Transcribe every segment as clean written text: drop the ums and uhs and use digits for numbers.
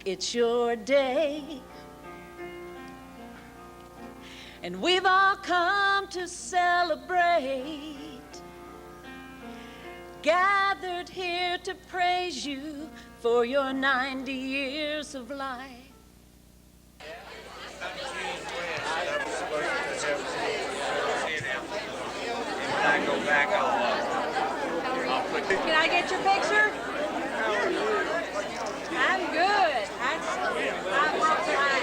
it's your day. And we've all come to celebrate, gathered here to praise you for your 90 years of life. Can I get your picture? I'm good. I'm all fine.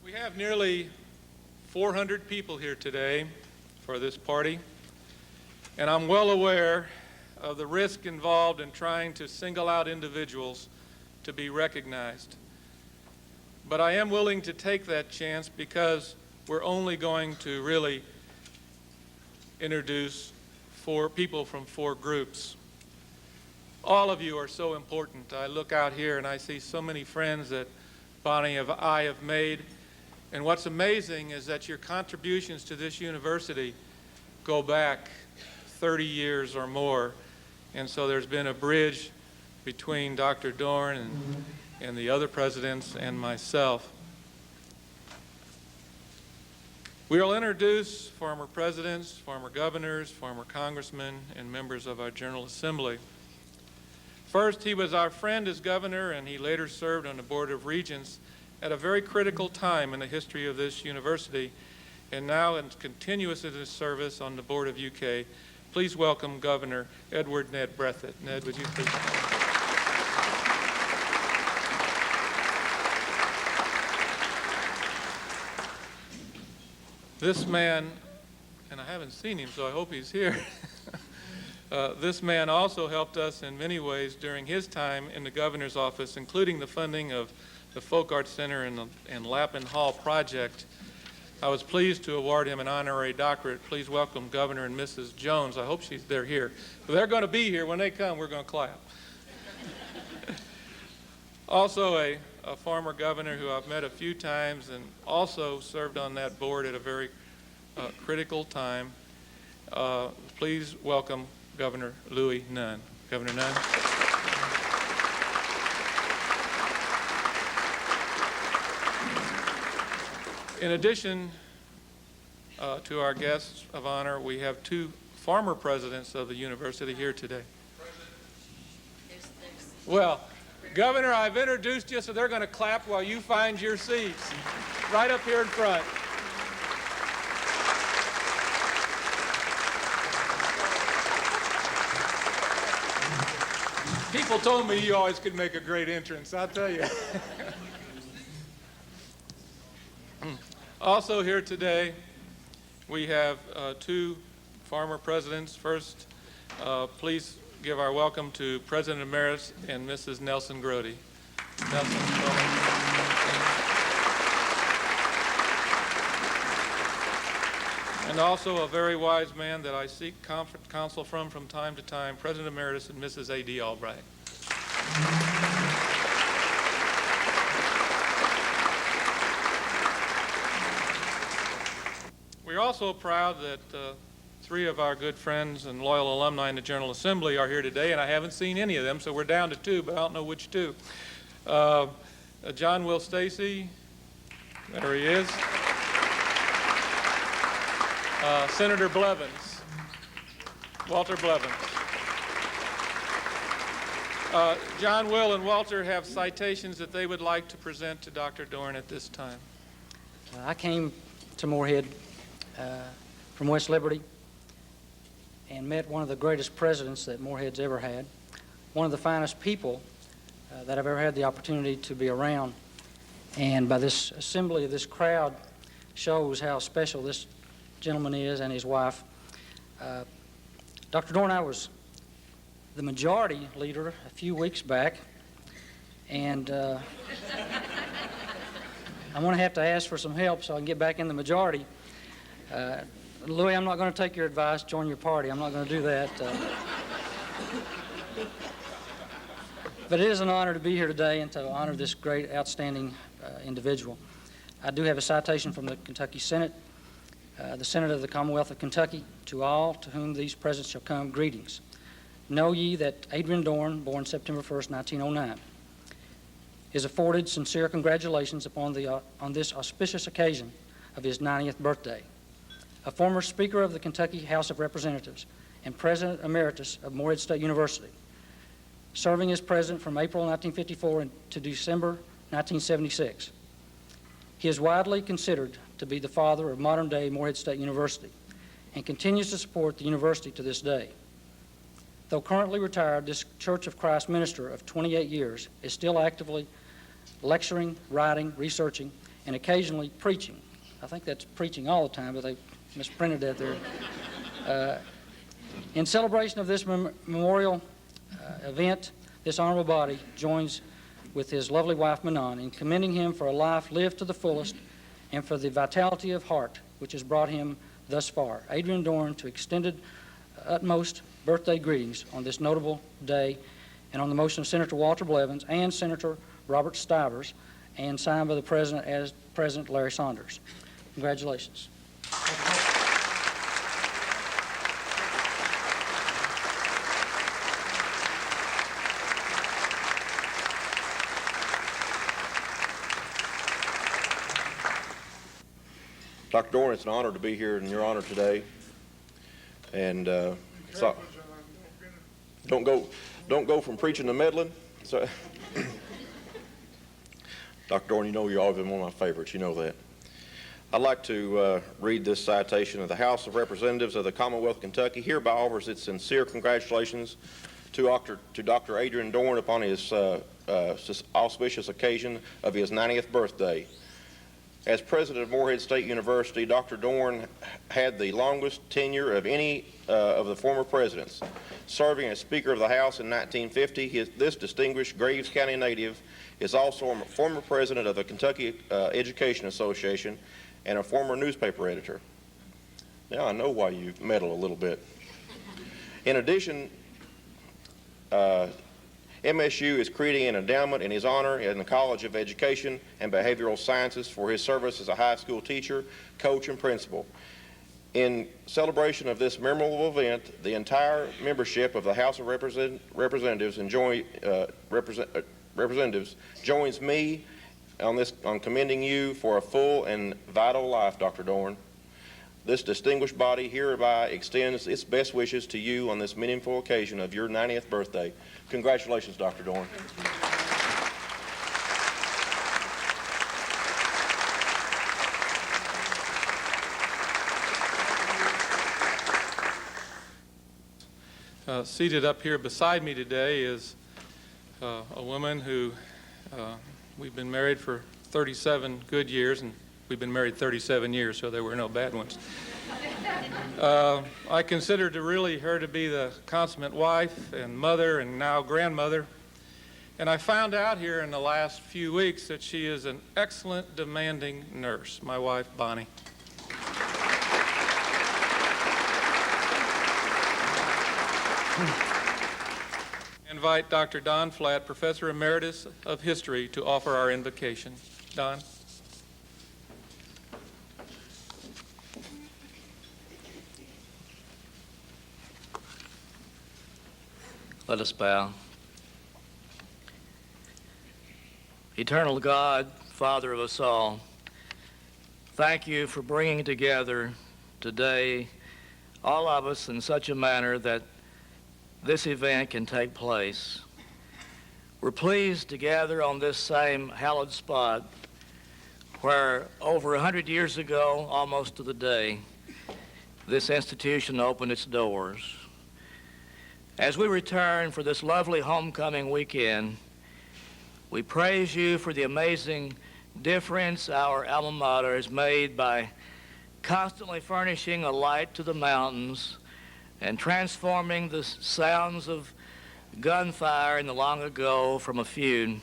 We have nearly 400 people here today for this party, and I'm well aware of the risk involved in trying to single out individuals to be recognized. But I am willing to take that chance because we're only going to really introduce 4 people from 4 groups. All of you are so important. I look out here and I see so many friends that Bonnie and I have made. And what's amazing is that your contributions to this university go back 30 years or more. And so there's been a bridge between Dr. Doran and the other presidents and myself. We will introduce former presidents, former governors, former congressmen, and members of our General Assembly. First, he was our friend as governor, and he later served on the Board of Regents at a very critical time in the history of this university, and now continuous in his service on the Board of UK. Please welcome Governor Edward Ned Breathitt. Ned, would you please come? This man, and I haven't seen him, so I hope he's here. This man also helped us in many ways during his time in the governor's office, including the funding of the Folk Arts Center and Lappin Hall project. I was pleased to award him an honorary doctorate. Please welcome Governor and Mrs. Jones. I hope they're here. But they're going to be here. When they come, we're going to clap. Also a former governor who I've met a few times and also served on that board at a very critical time. Please welcome Governor Louis Nunn. Governor Nunn. In addition to our guests of honor, we have 2 former presidents of the university here today. Well, Governor, I've introduced you, so they're going to clap while you find your seats. Right up here in front. People told me you always could make a great entrance, I'll tell you. Also here today, we have 2 former presidents. First, please give our welcome to President Emeritus and Mrs. Nelson Grody. Nelson, and also a very wise man that I seek counsel from time to time, President Emeritus and Mrs. A.D. Albright. We're also proud that 3 of our good friends and loyal alumni in the General Assembly are here today, and I haven't seen any of them, so we're down to 2, but I don't know which 2. John Will Stacy, there he is. Senator Blevins, Walter Blevins. John, Will, and Walter have citations that they would like to present to Dr. Doran at this time. I came to Morehead from West Liberty and met one of the greatest presidents that Morehead's ever had, one of the finest people that I've ever had the opportunity to be around. And by this assembly, this crowd shows how special this gentleman is and his wife. Dr. Doran, I was the majority leader a few weeks back, and I'm going to have to ask for some help so I can get back in the majority. Louis, I'm not going to take your advice, join your party. I'm not going to do that. But it is an honor to be here today and to honor this great, outstanding individual. I do have a citation from the Kentucky Senate. The Senate of the Commonwealth of Kentucky, to all to whom these presents shall come, greetings. Know ye that Adron Doran, born September 1st, 1909, is afforded sincere congratulations on this auspicious occasion of his 90th birthday. A former Speaker of the Kentucky House of Representatives and President Emeritus of Morehead State University, serving as president from April 1954 to December 1976. He is widely considered to be the father of modern-day Morehead State University and continues to support the university to this day. Though currently retired, this Church of Christ minister of 28 years is still actively lecturing, writing, researching, and occasionally preaching. I think that's preaching all the time, but they misprinted that there. In celebration of this memorial event, this honorable body joins with his lovely wife Manon in commending him for a life lived to the fullest and for the vitality of heart which has brought him thus far. Adron Doran to extended utmost birthday greetings on this notable day, and on the motion of Senator Walter Blevins and Senator Robert Stivers, and signed by the President as President Larry Saunders. Congratulations. Dr. Doran, it's an honor to be here in your honor today. And so, don't go from preaching to meddling. So, Dr. Doran, you know you've always been one of my favorites. You know that. I'd like to read this citation of the House of Representatives of the Commonwealth of Kentucky. Hereby offers its sincere congratulations to Dr. Adron Doran upon his auspicious occasion of his 90th birthday. As president of Morehead State University, Dr. Doran had the longest tenure of any of the former presidents. Serving as Speaker of the House in 1950, this distinguished Graves County native is also a former president of the Kentucky Education Association and a former newspaper editor. Now I know why you meddle a little bit. In addition, MSU is creating an endowment in his honor in the College of Education and Behavioral Sciences for his service as a high school teacher, coach, and principal. In celebration of this memorable event, the entire membership of the House of Representatives joins me on commending you for a full and vital life, Dr. Doran. This distinguished body hereby extends its best wishes to you on this meaningful occasion of your 90th birthday. Congratulations, Dr. Doran. Seated up here beside me today is a woman who we've been married for 37 good years, and we've been married 37 years, so there were no bad ones. I consider her to be the consummate wife and mother and now grandmother. And I found out here in the last few weeks that she is an excellent, demanding nurse, my wife, Bonnie. I invite Dr. Don Flatt, Professor Emeritus of History, to offer our invocation. Don. Let us bow. Eternal God, Father of us all, thank you for bringing together today all of us in such a manner that this event can take place. We're pleased to gather on this same hallowed spot where over 100 years ago, almost to the day, this institution opened its doors. As we return for this lovely homecoming weekend, we praise you for the amazing difference our alma mater has made by constantly furnishing a light to the mountains and transforming the sounds of gunfire in the long ago from a feud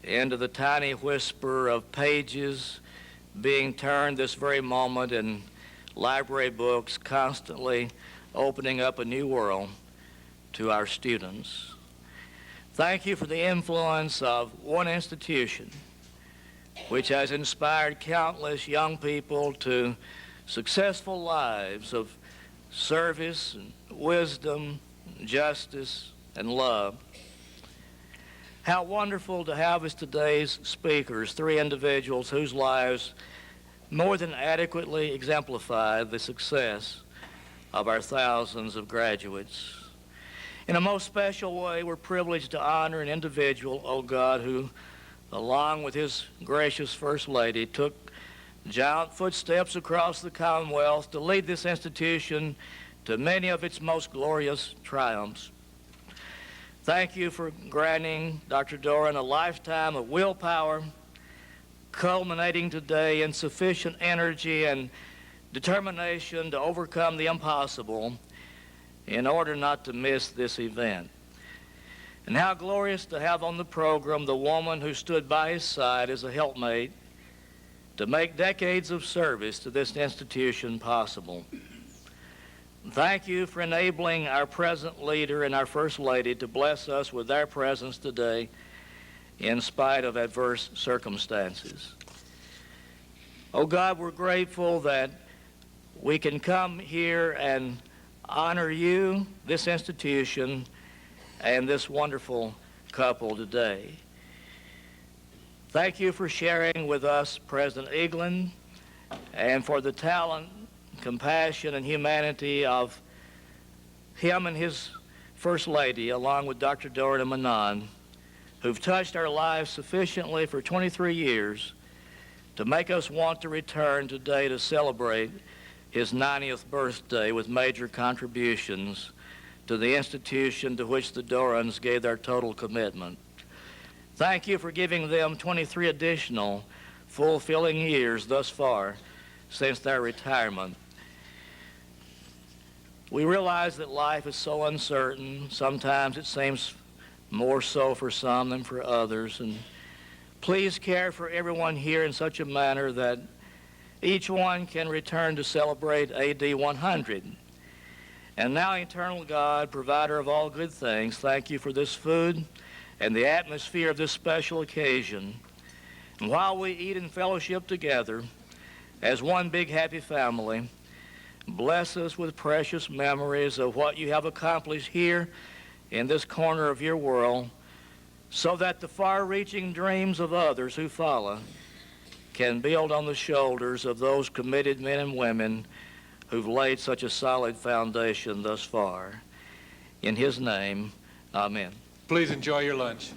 into the tiny whisper of pages being turned this very moment in library books, constantly opening up a new world to our students. Thank you for the influence of one institution which has inspired countless young people to successful lives of service and wisdom, justice, and love. How wonderful to have as today's speakers three individuals whose lives more than adequately exemplify the success of our thousands of graduates. In a most special way, we're privileged to honor an individual, oh God, who, along with his gracious First Lady, took giant footsteps across the Commonwealth to lead this institution to many of its most glorious triumphs. Thank you for granting Dr. Doran a lifetime of willpower, culminating today in sufficient energy and determination to overcome the impossible in order not to miss this event. And how glorious to have on the program the woman who stood by his side as a helpmate to make decades of service to this institution possible. Thank you for enabling our present leader and our First Lady to bless us with their presence today in spite of adverse circumstances. Oh God, we're grateful that we can come here and honor you, this institution, and this wonderful couple today. Thank you for sharing with us President Eaglin and for the talent, compassion, and humanity of him and his First Lady, along with Dr. Doran and Manon, who've touched our lives sufficiently for 23 years to make us want to return today to celebrate his 90th birthday with major contributions to the institution to which the Dorans gave their total commitment. Thank you for giving them 23 additional fulfilling years thus far since their retirement. We realize that life is so uncertain. Sometimes it seems more so for some than for others. And please care for everyone here in such a manner that each one can return to celebrate AD 100. And now, eternal God, provider of all good things, thank you for this food and the atmosphere of this special occasion. And while we eat and fellowship together as one big happy family, bless us with precious memories of what you have accomplished here in this corner of your world, so that the far-reaching dreams of others who follow can build on the shoulders of those committed men and women who've laid such a solid foundation thus far. In his name, amen. Please enjoy your lunch.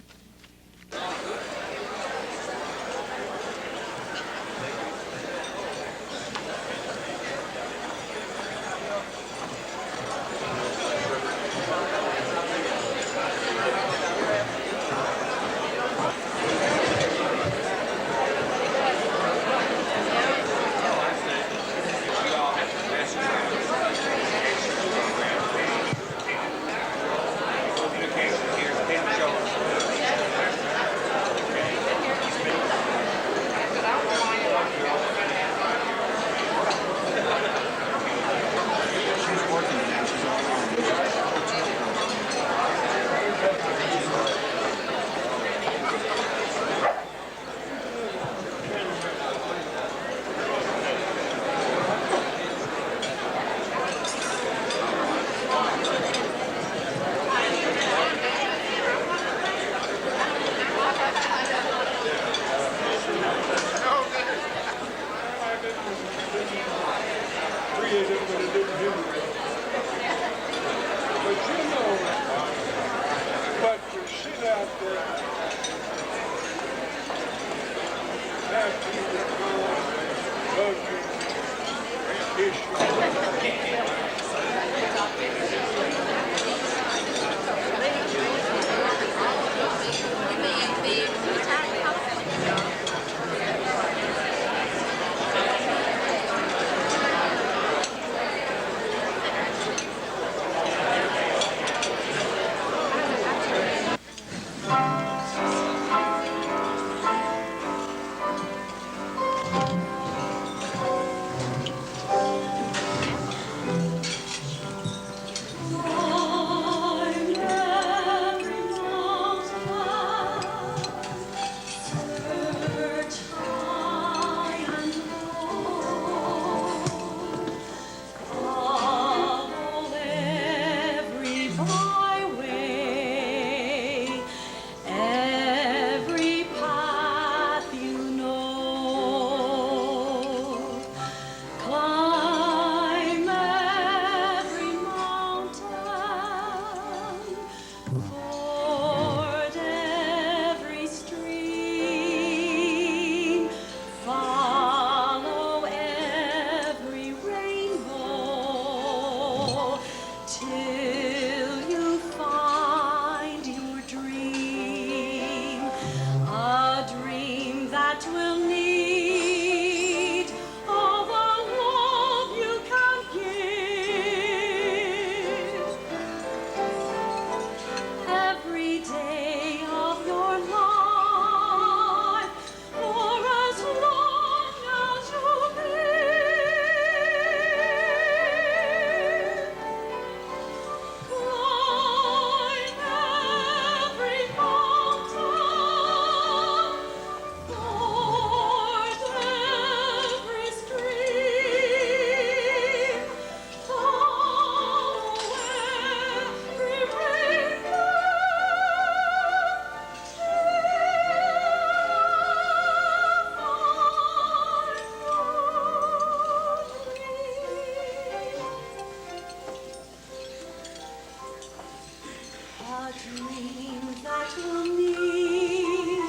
dream that will need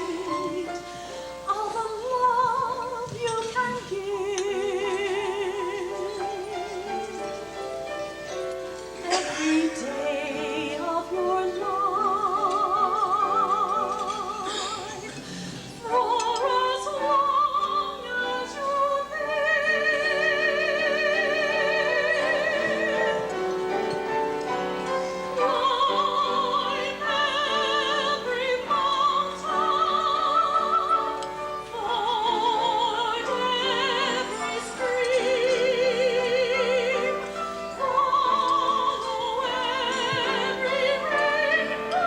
all the love you can give. Every day of your life, for as long as you climb every mountain, ford every stream, follow every rainbow,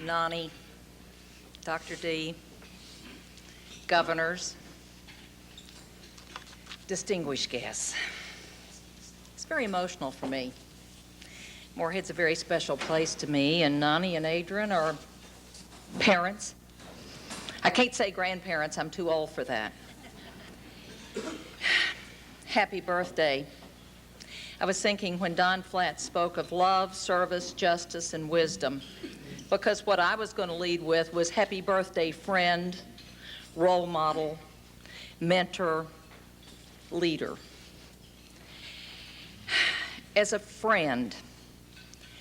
Nani, Dr. D, governors, distinguished guests. It's very emotional for me. Morehead's a very special place to me, and Nani and Adron are parents. I can't say grandparents, I'm too old for that. Happy birthday. I was thinking when Don Flatt spoke of love, service, justice, and wisdom, because what I was going to lead with was happy birthday, friend, role model, mentor, leader. As a friend,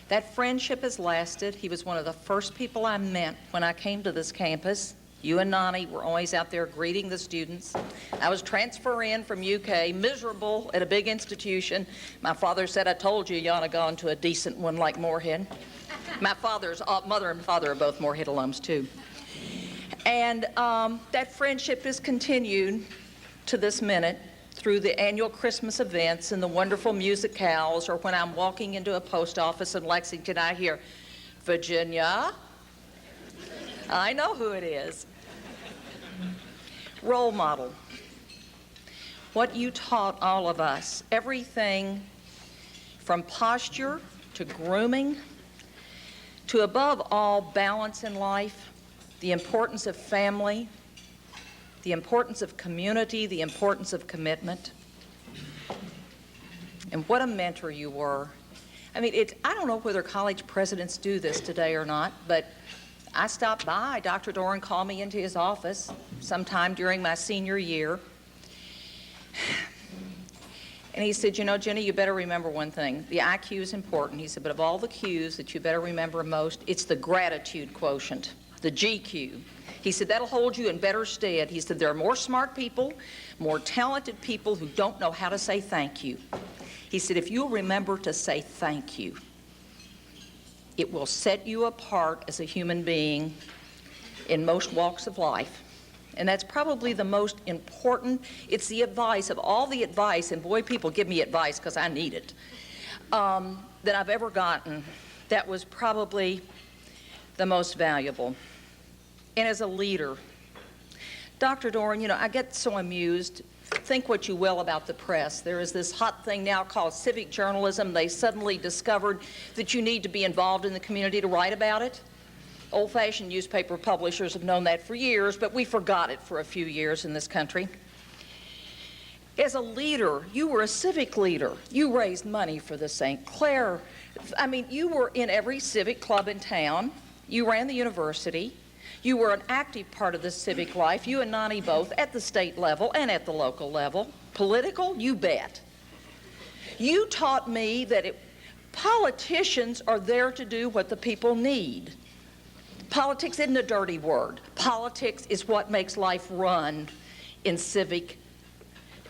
that friendship has lasted. He was one of the first people I met when I came to this campus. You and Nani were always out there greeting the students. I was transferring from UK, miserable at a big institution. My father said, I told you, you ought to go into a decent one like Morehead. My father's mother and father are both Morehead alums, too. And that friendship has continued to this minute through the annual Christmas events and the wonderful musicals, or when I'm walking into a post office in Lexington, I hear, Virginia? I know who it is. Role model. What you taught all of us, everything from posture to grooming to, above all, balance in life, the importance of family, the importance of community, the importance of commitment. And what a mentor you were. I mean, I don't know whether college presidents do this today or not, but I stopped by. Dr. Doran called me into his office sometime during my senior year. And he said, you know, Jenny, you better remember one thing. The IQ is important. He said, but of all the Qs that you better remember most, it's the gratitude quotient, the GQ. He said, that'll hold you in better stead. He said, there are more smart people, more talented people who don't know how to say thank you. He said, if you'll remember to say thank you, it will set you apart as a human being in most walks of life. And that's probably the most important. It's the advice of all the advice, and boy, people give me advice because I need it, that I've ever gotten. That was probably the most valuable. And as a leader, Dr. Doran, you know, I get so amused. Think what you will about the press. There is this hot thing now called civic journalism. They suddenly discovered that you need to be involved in the community to write about it. Old-fashioned newspaper publishers have known that for years, but we forgot it for a few years in this country. As a leader, you were a civic leader. You raised money for the St. Clair. I mean, you were in every civic club in town. You ran the university. You were an active part of the civic life, you and Nani both, at the state level and at the local level. Political, you bet. You taught me that politicians are there to do what the people need. Politics isn't a dirty word. Politics is what makes life run in civic,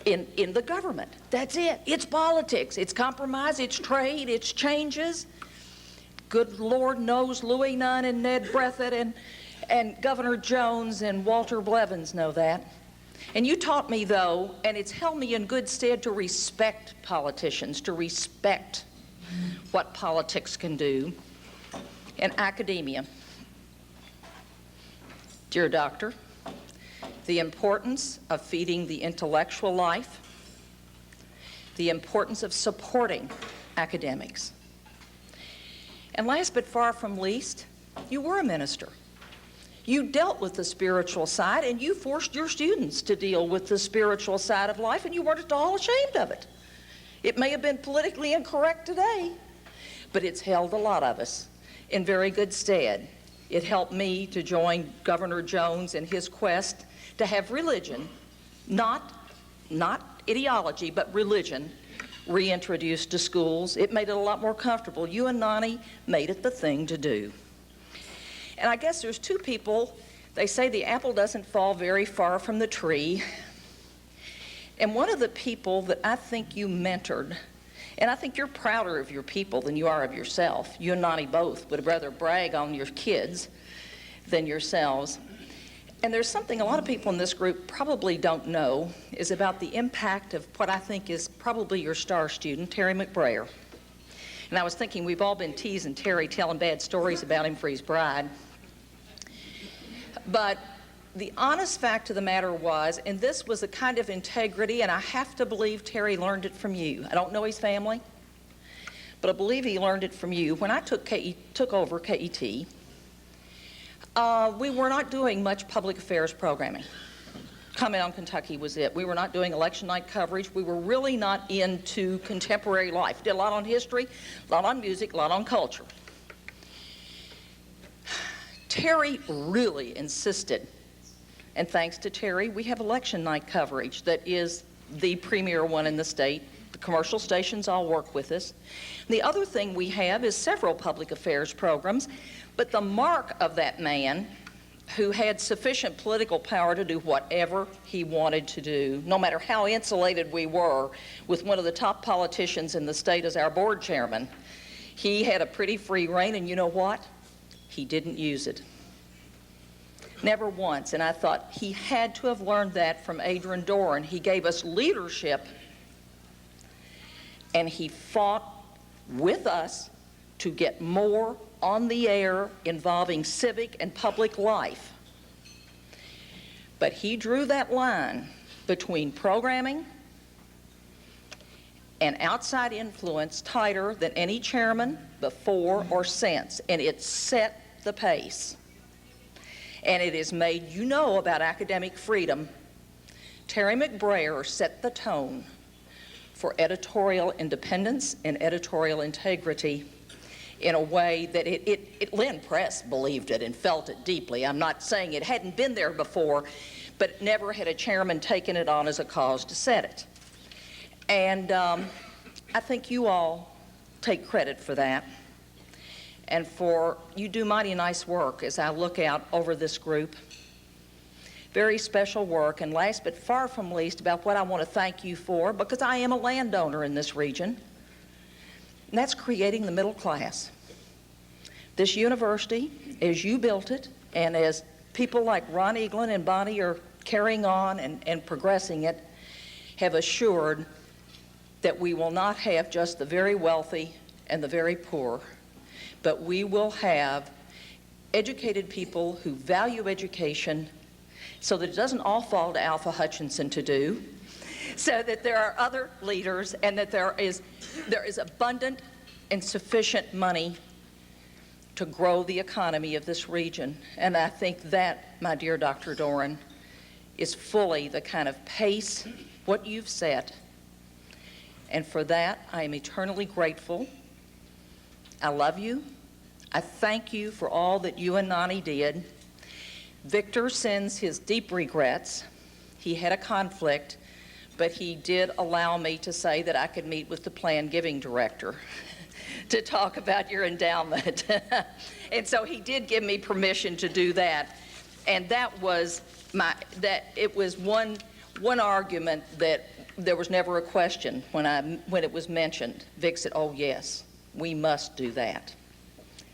in the government. That's it. It's politics. It's compromise. It's trade. It's changes. Good Lord knows Louis Nunn and Ned Breathitt and Governor Jones and Walter Blevins know that. And you taught me, though, and it's held me in good stead, to respect politicians, to respect what politics can do. And academia. Dear Doctor, the importance of feeding the intellectual life, the importance of supporting academics. And last but far from least, you were a minister. You dealt with the spiritual side, and you forced your students to deal with the spiritual side of life, and you weren't at all ashamed of it. It may have been politically incorrect today, but it's held a lot of us in very good stead. It helped me to join Governor Jones in his quest to have religion, not ideology, but religion, reintroduced to schools. It made it a lot more comfortable. You and Nani made it the thing to do. And I guess there's two people, they say the apple doesn't fall very far from the tree. And one of the people that I think you mentored, and I think you're prouder of your people than you are of yourself. You and Nani both would rather brag on your kids than yourselves. And there's something a lot of people in this group probably don't know is about the impact of what I think is probably your star student, Terry McBrayer. And I was thinking we've all been teasing Terry, telling bad stories about him for his bride. But the honest fact of the matter was, and this was a kind of integrity, and I have to believe Terry learned it from you. I don't know his family, but I believe he learned it from you. When I took over KET, we were not doing much public affairs programming. Comment on Kentucky was it. We were not doing election night coverage. We were really not into contemporary life. Did a lot on history, a lot on music, a lot on culture. Terry really insisted, and thanks to Terry, we have election night coverage that is the premier one in the state. The commercial stations all work with us. The other thing we have is several public affairs programs, but the mark of that man who had sufficient political power to do whatever he wanted to do, no matter how insulated we were with one of the top politicians in the state as our board chairman, he had a pretty free rein, and you know what? He didn't use it. Never once. And I thought he had to have learned that from Adron Doran. He gave us leadership, and he fought with us to get more on the air involving civic and public life. But he drew that line between programming and outside influence tighter than any chairman before or since, and it set the pace. And it has made you know about academic freedom. Terry McBrayer set the tone for editorial independence and editorial integrity in a way that Lynn Press believed it and felt it deeply. I'm not saying it hadn't been there before, but never had a chairman taken it on as a cause to set it. And I think you all take credit for that. And for you do mighty nice work as I look out over this group. Very special work. And last but far from least, about what I want to thank you for, because I am a landowner in this region, and that's creating the middle class. This university, as you built it, and as people like Ron Eaglin and Bonnie are carrying on and progressing it, have assured that we will not have just the very wealthy and the very poor, but we will have educated people who value education so that it doesn't all fall to Alpha Hutchinson to do, so that there are other leaders and that there is abundant and sufficient money to grow the economy of this region. And I think that, my dear Dr. Doran, is fully the kind of pace, what you've set. And for that, I am eternally grateful. I love you. I thank you for all that you and Nani did. Victor sends his deep regrets. He had a conflict, but he did allow me to say that I could meet with the plan giving director to talk about your endowment. And so he did give me permission to do that. And that was it was one argument that there was never a question when it was mentioned. Vic said, "Oh yes, we must do that."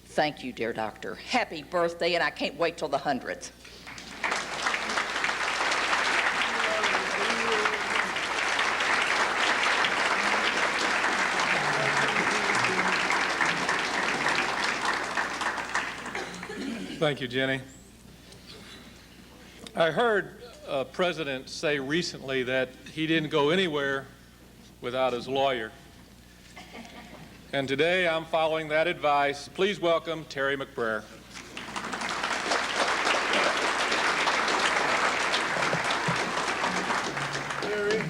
Thank you, dear doctor. Happy birthday, and I can't wait till the 100th. Thank you, Jenny. I heard a president say recently that he didn't go anywhere without his lawyer. And today I'm following that advice. Please welcome Terry McBrayer. Terry,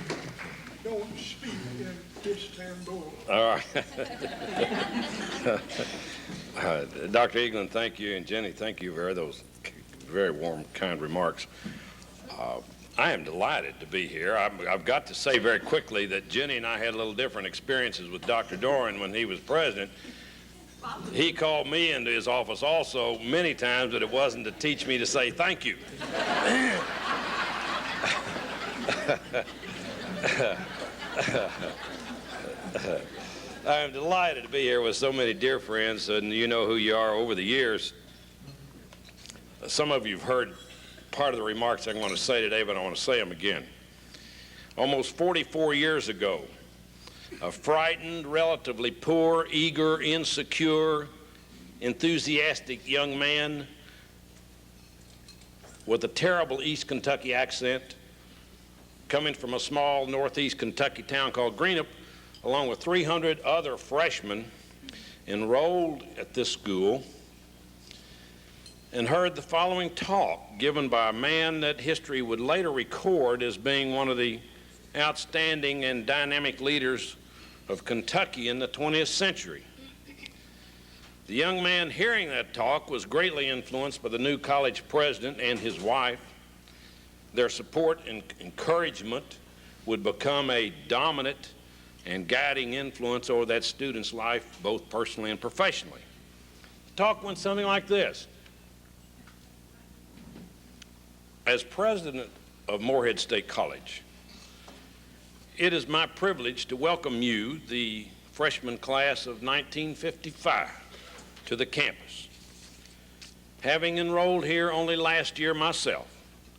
don't speak in Istanbul. All right. Dr. Eaglin, thank you, and Jenny, thank you for those very warm, kind remarks. I am delighted to be here. I've got to say very quickly that Jenny and I had a little different experiences with Dr. Doran when he was president. He called me into his office also many times, but it wasn't to teach me to say thank you. I am delighted to be here with so many dear friends, and you know who you are over the years. Some of you have heard part of the remarks I'm going to say today, but I want to say them again. Almost 44 years ago, a frightened, relatively poor, eager, insecure, enthusiastic young man with a terrible East Kentucky accent, coming from a small northeast Kentucky town called Greenup, along with 300 other freshmen, enrolled at this school and heard the following talk given by a man that history would later record as being one of the outstanding and dynamic leaders of Kentucky in the 20th century. The young man hearing that talk was greatly influenced by the new college president and his wife. Their support and encouragement would become a dominant and guiding influence over that student's life, both personally and professionally. The talk went something like this. As president of Morehead State College, it is my privilege to welcome you, the freshman class of 1955, to the campus. Having enrolled here only last year myself,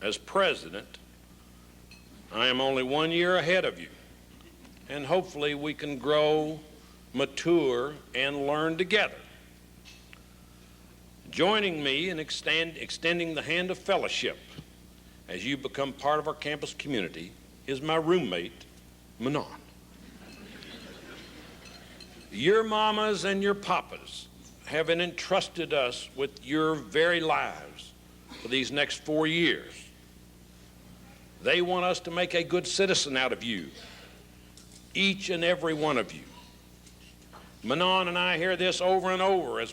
as president, I am only 1 year ahead of you, and hopefully we can grow, mature, and learn together. Joining me in extending the hand of fellowship as you become part of our campus community is my roommate, Manon. Your mamas and your papas have entrusted us with your very lives for these next 4 years. They want us to make a good citizen out of you, each and every one of you. Manon and I hear this over and over as